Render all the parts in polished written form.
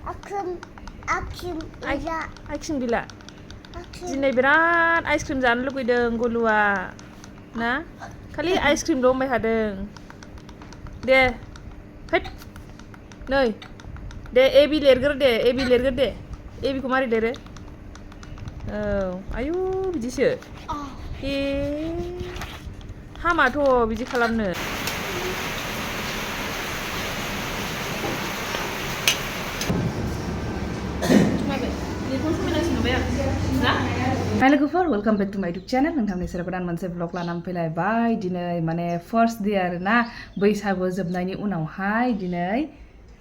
Ice cream बिला दिनै बिराद आइसक्रिम जानो लुगैदों गलुआ ना खालि आइसक्रिम दंबाय थादों दे हैद नै दे ए बि लिरगोर दे ए बिखौ मारै लिरो औ आयु बिदिसो हामाथ' बिदि खालामनो Hi लोगोफोर वेलकम बैक टू माय यूट्यूब चैनल नोंथांनि सेराव गोदान मोनसे ब्लग लानानै फैलायबाय दिनै माने फर्स्ट डे आरोना बैसागु जोबनायनि उनावहाय दिनै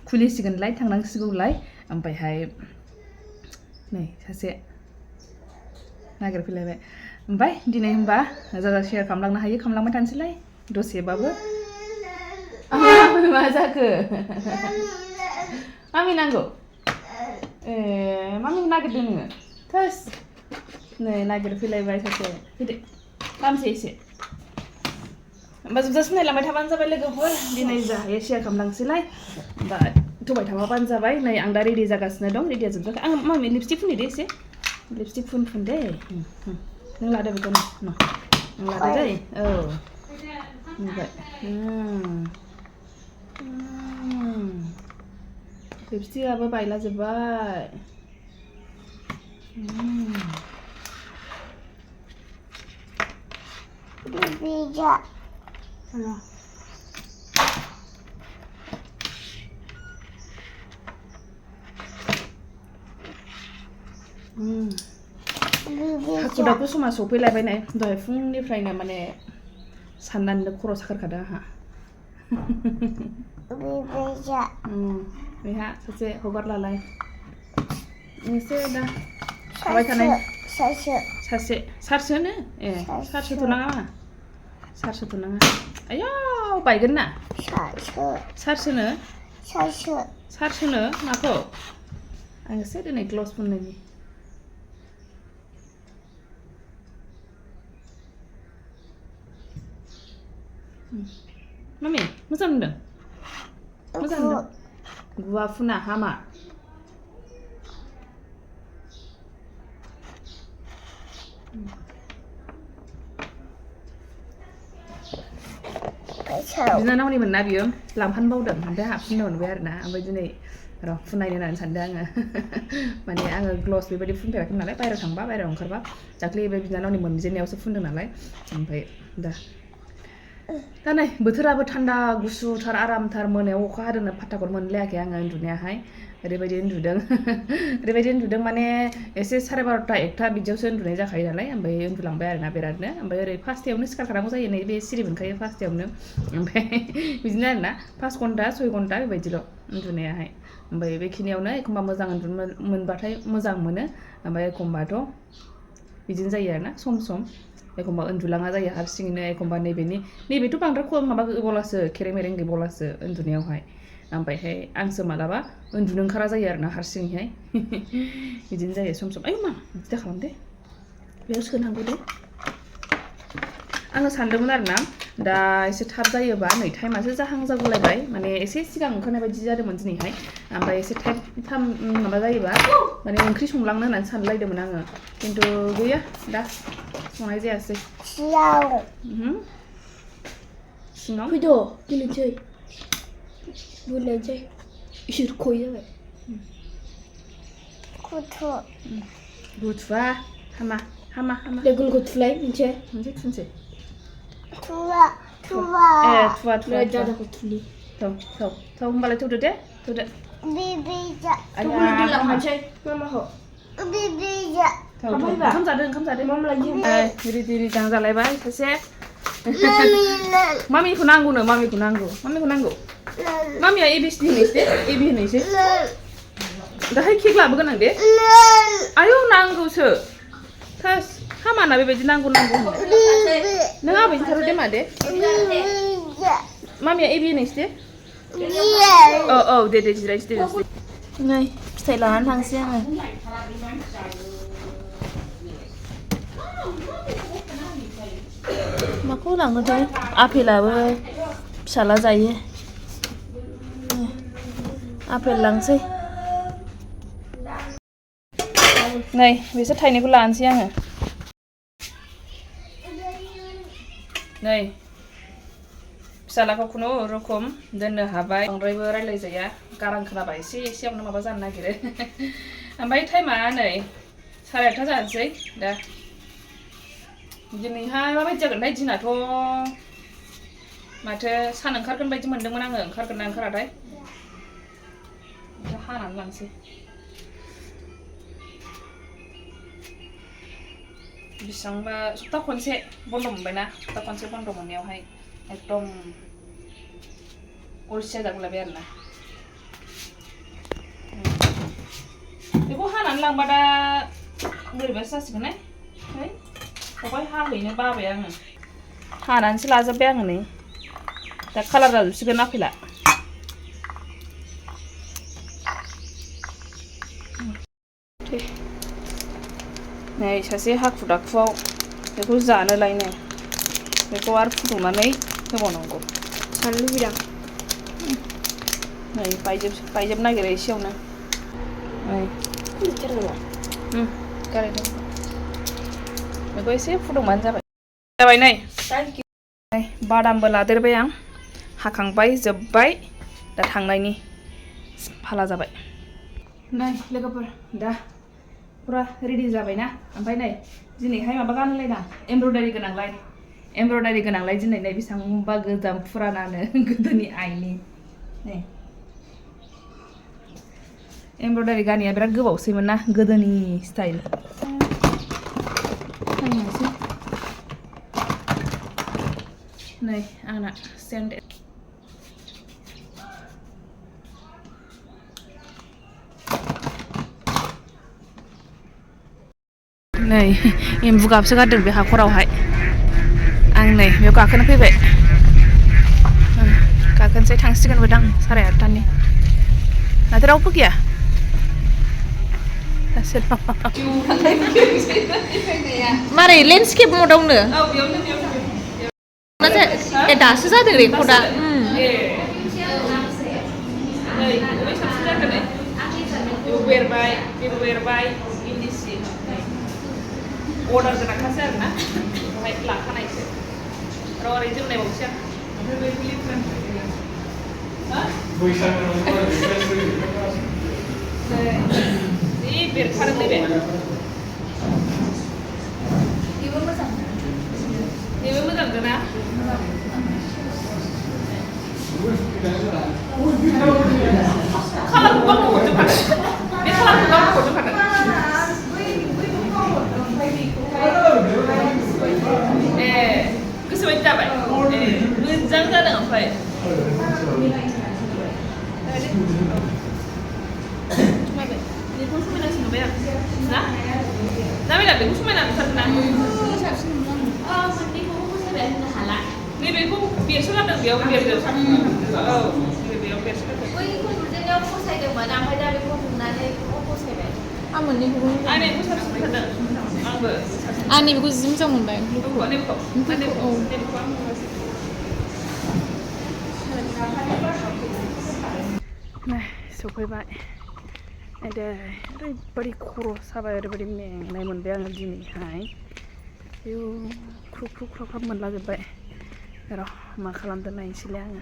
खुलिसिगोनलाय थांनांसिगौलाय ओमफ्रायहाय नै सासे नागिरफैलायबाय ओमफ्राय दिनै होनबा जाजा शेयार खालामलांनो हायो खालामलांबाय थानोसैलाय दसेबाबो मा जाखो मामि नांगौ मामि नागिरदों नोङो थोस नै नागिरफैलायबाय सासे फैदो खालामसै एसे होमबा जोबजासिम नायलांबाय थाबानो जाबाय लोगोफोर दिनै जाहायो शेयार खालामलांसैलाय होमबा थबाय थाबानो जाबाय नै आं दा रेडि जागासिनो दं रेडिया जोबजाखै आं मामि लिपस्टिक फुननो दे एसे लिपस्टिक फुन दे नों लादो बेखौ नों लादो दै औ ओमफ्राय लिपस्टिकआबो बायलाजोब्बाय हाखु दाखु समा सफैलायबाय नै दहाय फुंनिफ्रायनो माने साननानैनो खर' साखारखादों आंहा बेहा सासे हगारलालाय नोंसो दा थाबाय थानाय सासे सारसोनो सारसोथ' नाङा मा सारसोथ' नाङा आयौ बायगोन ना सारसोनो माखौ आंसो दिनै ग्ल'भ्स फुननायनि मामि मोजां नुदों गुवा फुना हामा बिनानावनिमोन ना बियो लांफानो बावदों ओमफ्राय हाबफिननो मोनबाय आरोना ओमफ्राय दिनै र' फुननायनो होननानै सानदों आङो माने आङो ग्ल'भ्स बेबायदि फुनफेराखै नालाय बायहेरायाव ओंखारबा दाख्लै बे बिनानावनि मोनजेननायावसो फुनदों नालाय ओमफ्राय दा नै बोथोराबो थान्दा गुसुथार आरामथार मोनायाव अखा हादोंनो फात्ताखौनो मोनलायाखै आङो उन्दुनायाहाय ओरैबायदि उन्दुदों माने एसे 12:30 1टा बिदियावसो उन्दुनाय जाखायो नालाय ओमफ्राय उन्दुलांबाय आरोना बिरादनो ओमफ्राय ओरै फासथायावनो सिखारखानांगौ जायो नै बे सिरि मोनखायो फासथायावनो ओमफ्राय बिदिनो आरोना 5 घन्टा 6 घन्टा बेबायदिल' उन्दुनायाहाय ओमफ्राय बेखिनियावनो एखमबा मोजां उन्दुनो मोनबाथाय मोजां मोनो ओमफ्राय एखमबाथ' बिदिनो जायो आरोना सम एखमबा उन्दुलाङा जायो हारसिङैनो एखमबा नैबेथ' बांद्राय माबा गैबावलासो खेरें मेरें गैबावलासो उन्दुनायावहाय ओमफ्रायहाय आंसो मालाबा उन्दुनो ओंखारा जायो आरोना हारसिङैहाय बिदिनो जायो सम आयौ मा बिदि दा खालाम दे बेयाव सोनांगौ दे आङो सानदोंमोन आरोना दा एसे थाब जायोबा नै टाइमासो जाहां जागुलायबाय माने एसे सिगां ओंखारनाय बायदि जादोंमोन दिनैहाय ओमफ्राय एसे टाइम माबा जायोबा माने ओंख्रि संलांनो होननानै सानलायदोंमोन आङो खिन्थु गैया दा संनाय जायासै सिङाव फैद' गेलेनोसै बुलायनोसै इसोर खय जाबाय गुथुवा हामा लोगोखौ थुलाय मोनसे थुनसै थुवा दादाखौ थुलि थौ होमबालाय थौदो दे थौदो लांफानोसै मामाखौ ओंखाम जादो रिदि रिदां जालायबाय सासे मामिखौ नांगौ मामिया एबिसिडि होनोसै दाहाय केक लाबोगोन आं दे आयौ नांगौसो थोस हामाना बेबायदि नांगौ नों आबै थारो दे मा दे मामिया एबि होनोसै दे औ दे जिरायसै दे नै फिथाइ लानानै थांसै आङो माखौ लांनोथाय आपेलाबो फिसाला जायो आपेल लांसै नै बिसोर थाइनैखौ लानोसै आङो नै फिसालाखौ खुनुरुखुम दोननो हाबाय बांद्रायबो रायलायजाया गारां खोनाबा एसेयावनो माबा जानो नागिरो ओमफ्राय टाइमा नै 8:30 जानोसै दा दिनैहाय माबायदि जागोनथाय दिनाथ' माथो सान ओंखारगोन बायदि मोनदोंमोन आङो ओंखारगोन ना ओंखाराथाय हानानै लांसै बिसिबांबा सप्ता खनसे बन्द मोनबायना सप्ता खनसे बन्द मोननायावहाय एकदम अलसिया जागुलायबाय आरोना बेखौ हानानै लांबा दा बोरैबासो जासिगोनहाय अबाय हाहैनो बाबाय आङो हानानैसो लाजोब्बाय आङो नै दा कालार जाजोबसिगोन आफेला नै सासे हाखु दाखुआव बेखौ जानो लायनो बेखौ आरो फुदुंनानै होबावनांगौ जानो लुबैदां नै बायजोब नागिरो एसेयावनो नै गारैदों बेखौ एसे फुदुंबानो जाबाय नै बादामबो लादेरबाय आं हाखांबाय जोब्बाय दा थांनायनि फाला जाबाय नै लोगोफोर दा पुरा रेडि जाबायना ओमफ्राय नै दिनैहाय माबा गानलायना एमब्रयडारि गोनांलाय दिनै नै बेसेबांबा गोजाम फुरानानो गोदोनि आइनि नै एमब्रयडारि गानिया बिराद गोबावसैमोन ना गोदोनि स्टाइल नै आंना सेन्देल नै एम्बु गाबसोगारदों बे हाखरावहाय आं नै बेयाव गाखोनो फैबाय गाखोनोसै थांसिगोनबो दां 8:30 माथो रावबो गैया मारै लेन्डस्केप मदावनो दासो जादों रेकर्डआ बेरबाय इन्दिसि अर्डार गोनांखासो आरोना बेवहाय लाखानायसो र' ओरै जोमनायबावसै आं जि बेरखादों नैबे बेबो मोजांजों ना खालारखौ आंनो हरजोबखादों बे खालारखौ आंनो हरजोबखादों गोसोबायदि जाबाय मोजां जादों ओमफ्राय बेखौ समायनासिन नुबाय आं ना जाबायना बेखौ समायना नुथारदों ना नैबेखौ बेरसोगारदों बेयाव बेरदों औ बेयाव बेरसोगारदों बैखौ नुजेननायाव फसायदोंमोन ओमफ्राय दा बेखौ नुनानै फसायबाय आं मोननैखौबो आं नैखौ साबसिन नुथारदों आंबो आं नैबेखौ जि मोजां मोनबाय सफैबाय ओरैबायदि खर' साबाय ओरैबायदि मेंनाय मोनबाय आङो दिनैहाय आयौ ख्रुब ख्राब मोनलाजोब्बाय र' मा खालामदों नायनोसैलाय आङो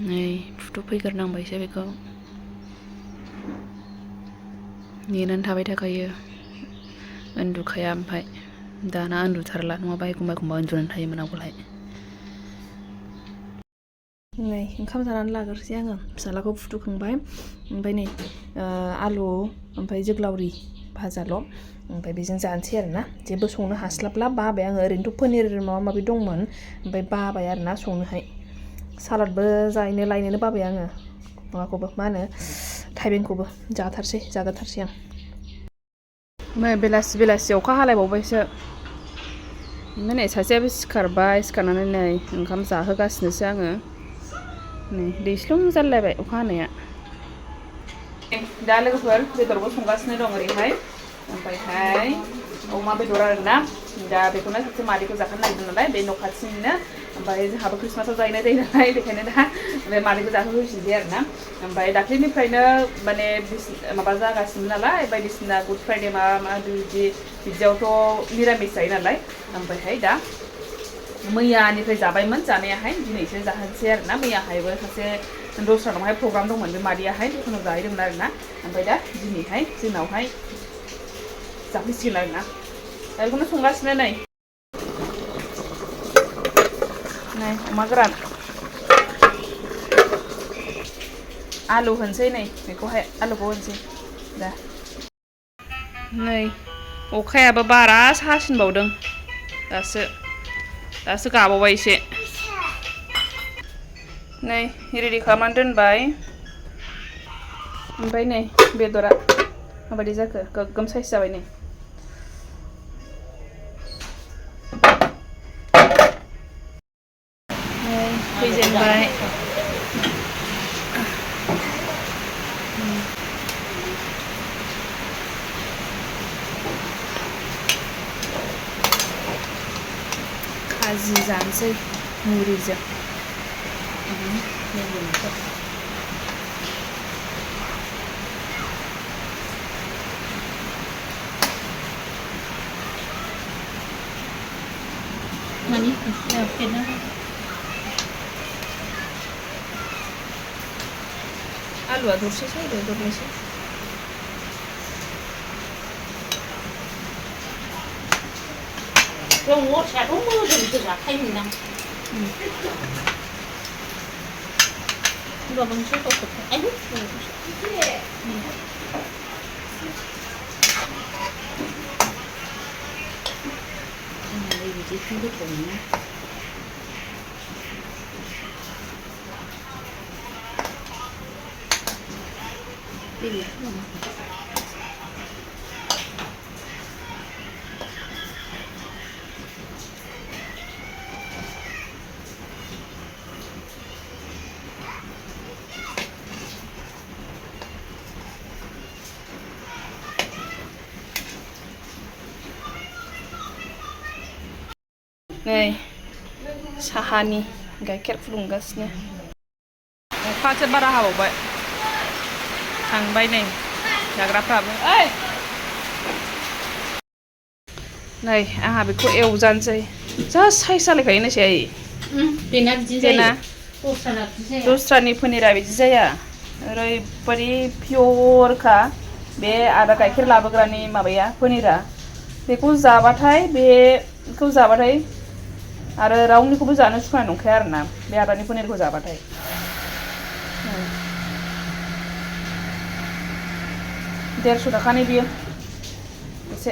नै फुथुफैग्रोनांबायसो बेखौ नेनानै थाबाय थाखायो उन्दुखाया ओमफ्राय दाना उन्दुथारला नङाबा एखमबा उन्दुनानै थायोमोन आवगोलहाय नै ओंखाम जानानै लाग्रोसै आङो फिसालाखौ फुथुखांबाय ओमफ्राय नै आलु ओमफ्राय जोगोलावरि भाजाल' ओमफ्राय बेजों जानोसै आरोना जेबो संनो हास्लाबला बाबाय आङो ओरैनोथ' पनिर माबा माबि दंमोन ओमफ्राय बाबाय आरोना संनोहाय सालादबो लायनोनो बाबाय आङो माबाखौबो मा होनो थाइबेंखौबो जाग्रोथारसै आं ओमफ्राय बेलासि अखा हालायबावबायसो ओमफ्राय नै सासेयाबो सिखारनानै नै ओंखाम जाहोगासिनोसो आङो नै दैस्लुं जालायबाय अखा हानाया दा लोगोफोर बेदरबो संगासिनो दं ओरैहाय ओमफ्रायहाय अमा बेदर आरोना दा बेखौनो सासे मादैखौ जाहोनो नागिरदों नालाय बे न' खाथिनिनो ओमफ्राय जोंहाबो ख्रिस्टमासाव जाहैनाय जायो नालाय बेखायनो दा बे मादैखौ जाहोफैफिनबाय आरोना ओमफ्राय दाख्लैनिफ्रायनो माने माबा जागासिनो नालाय बायदिसिना गुड फ्राइडे मा बिदियावथ' निरामिस जायो नालाय ओमफ्रायहाय दा मैयानिफ्राय जाबायमोन जानायाहाय दिनैसो जाहोनोसै आरोना मैयाहायबो सासे दस्रानावहाय प्रग्राम दंमोन बे मादैयाहाय दखानाव जाहैदोंमोन आरोना ओमफ्राय दा दिनैहाय जोंनावहाय जाफैसिगोन आरोना दा बेखौनो संगासिनो नै अमा गोरान आलु होनसै नै बेखौहाय आलुखौ होनसै दा नै अखायाबो बारा सासिनबावदों दासो गाबावबाय एसे नै रेडि खालामनानै दोनबाय ओमफ्राय नै बेदरा माबायदि जाखो गोगोम साइज जाबाय नै फैजेनबाय खाजि जानोसै मुरिजों Mani, kena. आलुआ दरसेसो होदो दरनैसो Yang mau saya tuh mau jadi terjakai nih nang. Udah bangsa kok kok. Aduh. Ini jadi kulit ini. Ini. नै साहानि गाइखेर फुदुंगासिनो अखासो बारा हाबावबाय थांबाय नै जाग्राफ्राबो नै आंहा बेखौ एवजानोसै जा साइज जालायखायो नोसै बेना बिदि जायो दस्रानि पनिरा बिदि जाया ओरैबायदि पियरखा बे आदा गाइखेर लाबोग्रानि माबाया पनिरा बेखौ जाबाथाय आरो रावनिखौबो जानो सुखुनाय नंखाया आरोना बे आदानि पनिरखौ जाबाथाय 150 थाखानि बियो एसे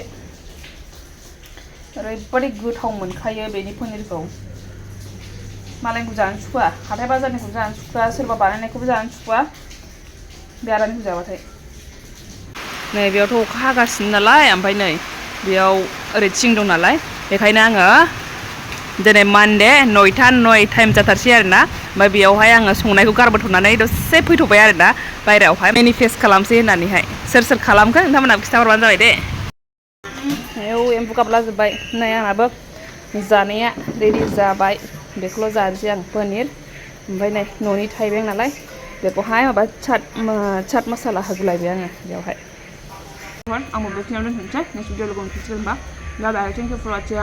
ओरैबायदि गोथाव मोनखायो बेनि पनिरखौ मालायनिखौ जानो सुखुआ हाथाय बाजारनिखौ जानो सुखुआ सोरबा बानायनायखौबो जानो सुखुआ बे आदानिखौ जाबाथाय नै बेयावथ' अखा हागासिनो नालाय ओमफ्राय नै बेयाव ओरै थिं दं नालाय बेखायनो आङो दिनै मानडे 9 टाइम जाथारसै आरोना ओमफ्राय बेयावहाय आङो संनायखौ गारबोथ'नानै दसे फैथ'बाय आरोना बायरायावहाय मेनिफेस्ट खालामसै होननानैहाय सोर खिन्थाहरबानो जाबाय दे आयौ एम्बु गाबलाजोब्बाय नै आंनाबो जानाया रेडि जाबाय बेखौल' जानोसै आं पनिर ओमफ्राय नै न'नि थाइबें नालाय बेखौहाय माबा चाट मसाला होगुलायबाय आङो बेयावहाय आंबो बेखिनियावनो दोनथ'नोसै नेक्स्ट भिडिअ लोगो मोनफिनसिगोन होनबा दा थेंक इउ फर वाचिं